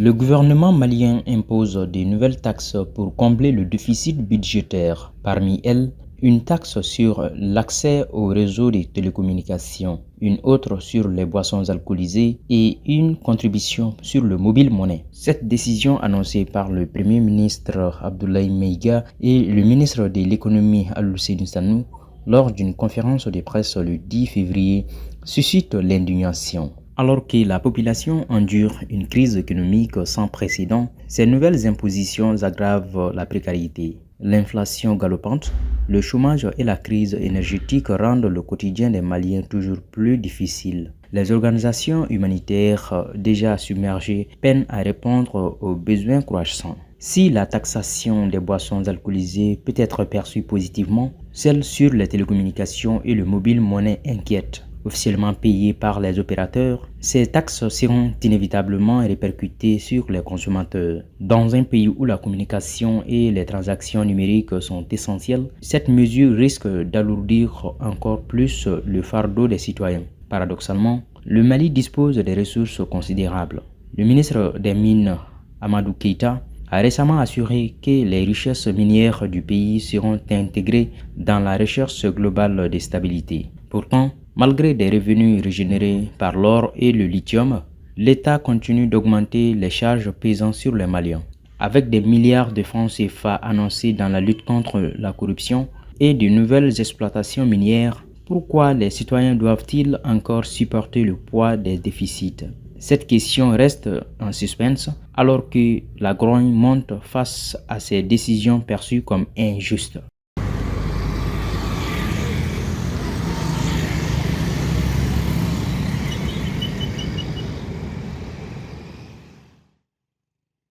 Le gouvernement malien impose de nouvelles taxes pour combler le déficit budgétaire. Parmi elles, une taxe sur l'accès au réseau de télécommunications, une autre sur les boissons alcoolisées et une contribution sur le mobile monnaie. Cette décision annoncée par le Premier ministre Abdoulaye Meiga et le ministre de l'économie Al-Hussein Sanou lors d'une conférence de presse le 10 février suscite l'indignation. Alors que la population endure une crise économique sans précédent, ces nouvelles impositions aggravent la précarité. L'inflation galopante, le chômage et la crise énergétique rendent le quotidien des Maliens toujours plus difficile. Les organisations humanitaires déjà submergées peinent à répondre aux besoins croissants. Si la taxation des boissons alcoolisées peut être perçue positivement, celle sur les télécommunications et le mobile monnaie inquiète. Officiellement payées par les opérateurs, ces taxes seront inévitablement répercutées sur les consommateurs. Dans un pays où la communication et les transactions numériques sont essentielles, cette mesure risque d'alourdir encore plus le fardeau des citoyens. Paradoxalement, le Mali dispose de ressources considérables. Le ministre des Mines, Amadou Keïta, a récemment assuré que les richesses minières du pays seront intégrées dans la recherche globale de stabilité. Pourtant, malgré des revenus régénérés par l'or et le lithium, l'État continue d'augmenter les charges pesant sur les Maliens. Avec des milliards de francs CFA annoncés dans la lutte contre la corruption et de nouvelles exploitations minières, pourquoi les citoyens doivent-ils encore supporter le poids des déficits? Cette question reste en suspense alors que la grogne monte face à ces décisions perçues comme injustes.